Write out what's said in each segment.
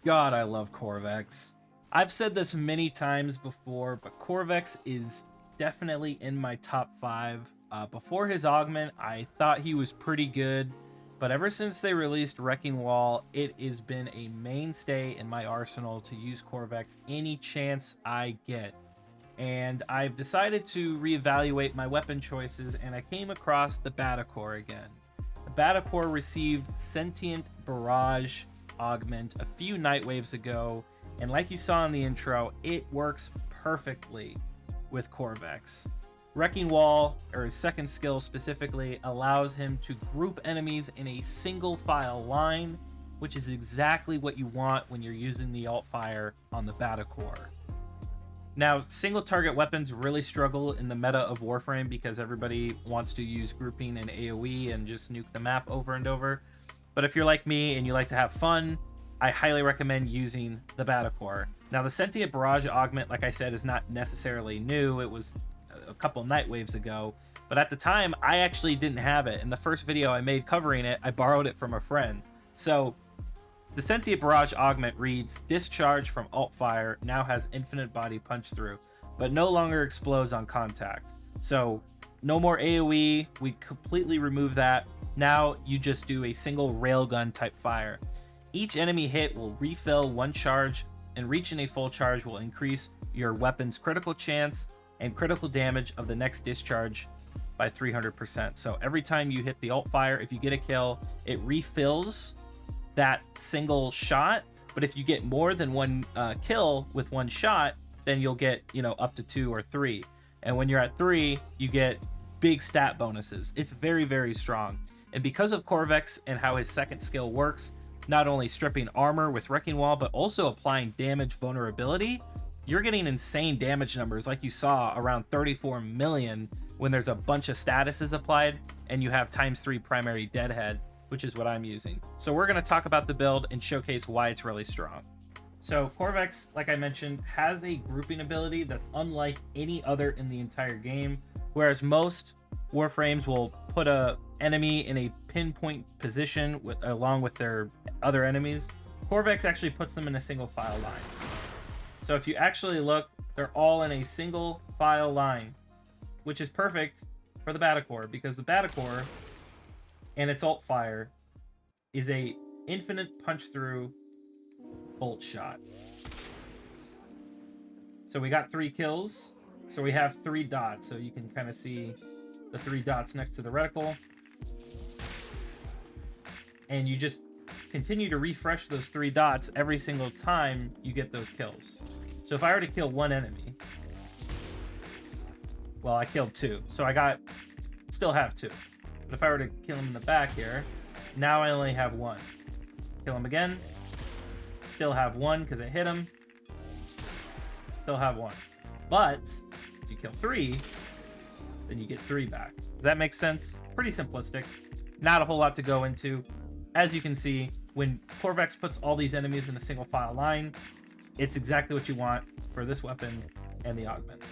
God, I love Qorvex. I've said this many times before, but Qorvex is definitely in my top 5. Before his augment, I thought he was pretty good, but ever since they released Wrecking Wall, it has been a mainstay in my arsenal to use Qorvex any chance I get. And I've decided to reevaluate my weapon choices, and I came across the Battacor again. The Battacor received Sentient Barrage Augment a few night waves ago, and like you saw in the intro, it works perfectly with Qorvex. Wrecking Wall, or his second skill specifically, allows him to group enemies in a single file line, which is exactly what you want when you're using the alt fire on the Battacor. Now, single target weapons really struggle in the meta of Warframe because everybody wants to use grouping and AoE and just nuke the map over and over. But if you're like me and you like to have fun, I highly recommend using the Battacor. Now, the Sentient Barrage Augment, like I said, is not necessarily new. It was a couple night waves ago. But at the time, I actually didn't have it. In the first video I made covering it, I borrowed it from a friend. So, the Sentient Barrage Augment reads, Discharge from alt fire now has infinite body punch through, but no longer explodes on contact. So, no more AoE, we completely remove that. Now you just do a single railgun type fire. Each enemy hit will refill one charge, and reaching a full charge will increase your weapon's critical chance and critical damage of the next discharge by 300%. So every time you hit the alt fire, if you get a kill, it refills that single shot. But if you get more than one kill with one shot, then you'll get, up to 2 or 3. And when you're at 3, you get big stat bonuses. It's very, very strong. And because of Qorvex and how his second skill works, not only stripping armor with Wrecking Wall, but also applying damage vulnerability, you're getting insane damage numbers like you saw, around 34 million when there's a bunch of statuses applied and you have ×3 primary deadhead, which is what I'm using. So we're going to talk about the build and showcase why it's really strong. So Qorvex, like I mentioned, has a grouping ability that's unlike any other in the entire game. Whereas most Warframes will put a enemy in a pinpoint position along with their other enemies, Qorvex actually puts them in a single file line. So if you actually look, they're all in a single file line, which is perfect for the Battacor, because the Battacor and its alt fire is a infinite punch through bolt shot. So we got 3 kills. So we have 3 dots. So you can kind of see the 3 dots next to the reticle. And you just continue to refresh those 3 dots every single time you get those kills. So if I were to kill one enemy, well, I killed 2. So still have 2. But if I were to kill him in the back here, now I only have 1. Kill him again, still have 1 because it hit him, still have 1. But if you kill 3, then you get 3 back. Does that make sense? Pretty simplistic. Not a whole lot to go into. As you can see, when Qorvex puts all these enemies in a single file line, it's exactly what you want for this weapon and the augment.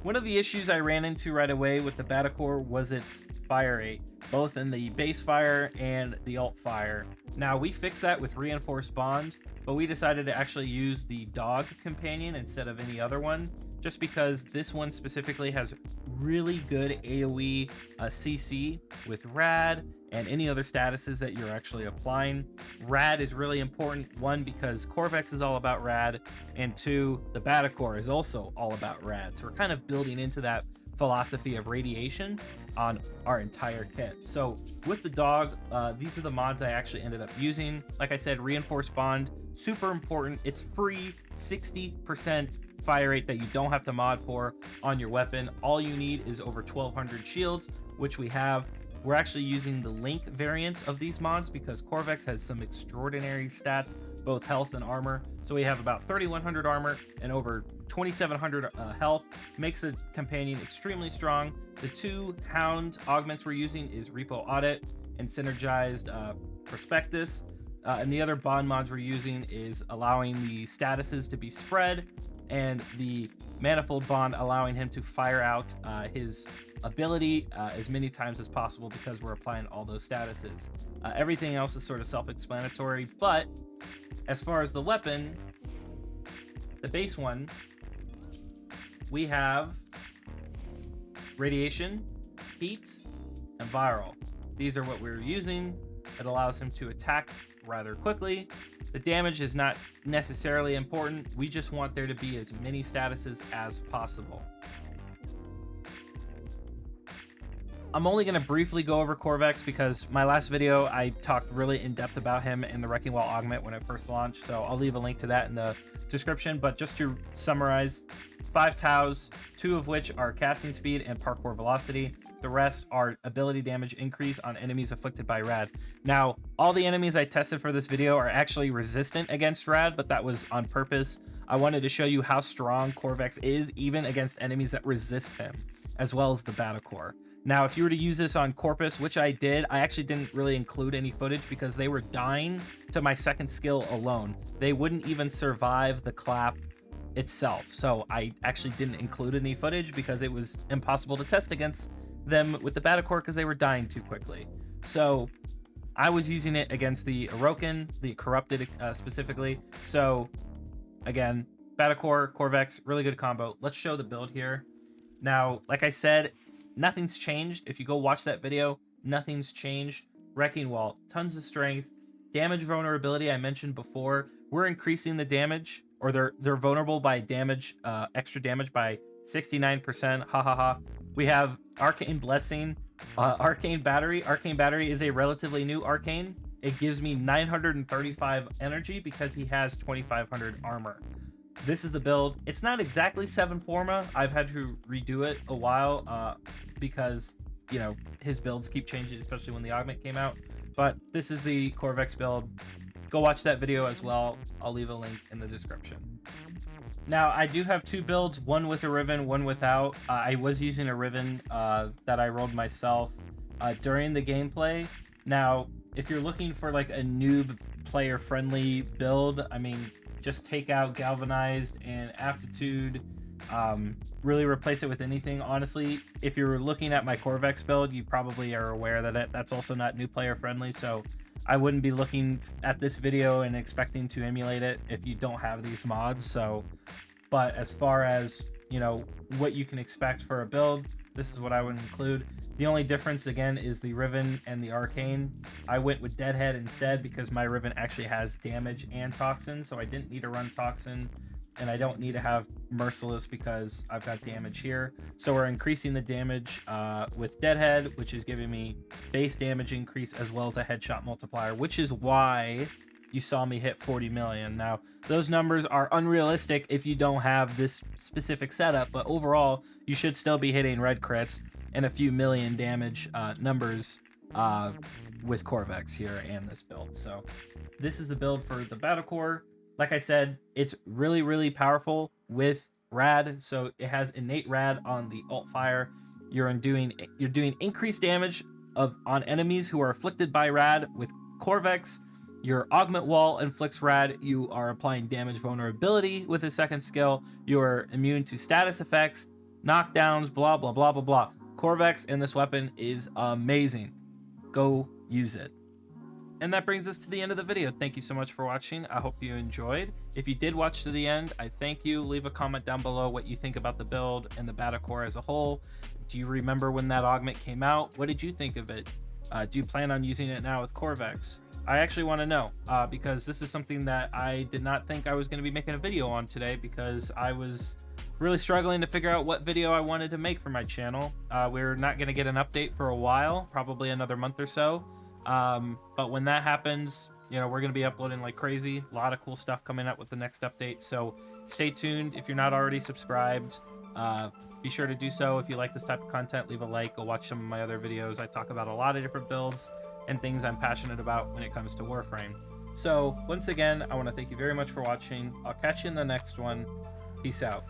One of the issues I ran into right away with the Battacor was its fire rate, both in the base fire and the alt fire. Now, we fixed that with reinforced bond, but we decided to actually use the dog companion instead of any other one, just because this one specifically has really good AoE CC with rad and any other statuses that you're actually applying. Rad is really important, 1, because Qorvex is all about rad, and 2, the Battacor is also all about rad. So we're kind of building into that philosophy of radiation on our entire kit. So with the dog, these are the mods I actually ended up using. Like I said, reinforced bond, super important. It's free, 60% fire rate that you don't have to mod for on your weapon. All you need is over 1200 shields, which we have. We're actually using the Link variants of these mods because Qorvex has some extraordinary stats, both health and armor. So we have about 3100 armor and over 2700 health. Makes the companion extremely strong. The 2 hound augments we're using is Repo Audit and Synergized Prospectus. And the other bond mods we're using is allowing the statuses to be spread and the manifold bond, allowing him to fire out his ability as many times as possible because we're applying all those statuses. Everything else is sort of self-explanatory, but as far as the weapon, the base one, we have radiation, heat, and viral. These are what we're using. It allows him to attack rather quickly. The damage is not necessarily important. We just want there to be as many statuses as possible. I'm only going to briefly go over Qorvex because my last video I talked really in depth about him in the Wrecking Wall Augment when it first launched, so I'll leave a link to that in the description. But just to summarize, 5 Taus, 2 of which are casting speed and parkour velocity. The rest are ability damage increase on enemies afflicted by rad. Now, all the enemies I tested for this video are actually resistant against rad, but that was on purpose. I wanted to show you how strong Qorvex is even against enemies that resist him, as well as the Battacor. Now, if you were to use this on Corpus, which I did, I actually didn't really include any footage because they were dying to my second skill alone. They wouldn't even survive the clap itself. So I actually didn't include any footage because it was impossible to test against them with the Battacor because they were dying too quickly. So I was using it against the Orokin, the Corrupted specifically. So again, Battacor, Qorvex, really good combo. Let's show the build here. Now, like I said, nothing's changed. If you go watch that video, nothing's changed. Wrecking Wall, tons of strength. Damage vulnerability, I mentioned before. We're increasing the damage, or they're vulnerable by damage, extra damage by 69%. Ha ha ha. We have Arcane Blessing, Arcane Battery. Arcane Battery is a relatively new arcane. It gives me 935 energy because he has 2500 armor. This is the build. It's not exactly 7 Forma. I've had to redo it a while because, you know, his builds keep changing, especially when the Augment came out. But this is the Qorvex build. Go watch that video as well. I'll leave a link in the description. Now, I do have 2 builds, one with a Riven, one without. I was using a Riven that I rolled myself during the gameplay. Now, if you're looking for like a noob player-friendly build, I mean, just take out Galvanized and Aptitude, really replace it with anything. Honestly, if you're looking at my Qorvex build, you probably are aware that that's also not new player friendly, so I wouldn't be looking at this video and expecting to emulate it if you don't have these mods. So, but as far as, you know, what you can expect for a build, this is what I would include. The only difference, again, is the Riven and the Arcane. I went with Deadhead instead because my Riven actually has damage and Toxin, so I didn't need to run Toxin, and I don't need to have Merciless because I've got damage here. So we're increasing the damage with Deadhead, which is giving me base damage increase as well as a headshot multiplier, which is why you saw me hit 40 million. Now, those numbers are unrealistic if you don't have this specific setup, but overall, you should still be hitting red crits and a few million damage numbers with Qorvex here and this build. So this is the build for the Battacor. Like I said, it's really, really powerful with rad. So it has innate rad on the alt fire. You're doing increased damage on enemies who are afflicted by rad with Qorvex. Your Augment Wall inflicts rad. You are applying damage vulnerability with a second skill. You are immune to status effects, knockdowns, blah, blah, blah, blah, blah. Qorvex in this weapon is amazing. Go use it. And that brings us to the end of the video. Thank you so much for watching. I hope you enjoyed. If you did watch to the end, I thank you. Leave a comment down below what you think about the build and the Battacor as a whole. Do you remember when that Augment came out? What did you think of it? Do you plan on using it now with Qorvex? I actually want to know because this is something that I did not think I was going to be making a video on today because I was really struggling to figure out what video I wanted to make for my channel. We're not going to get an update for a while, probably another month or so. But when that happens, you know, we're going to be uploading like crazy. A lot of cool stuff coming up with the next update. So stay tuned. If you're not already subscribed, be sure to do so. If you like this type of content, leave a like. Go watch some of my other videos. I talk about a lot of different builds and things I'm passionate about when it comes to Warframe. So once again, I want to thank you very much for watching. I'll catch you in the next one. Peace out.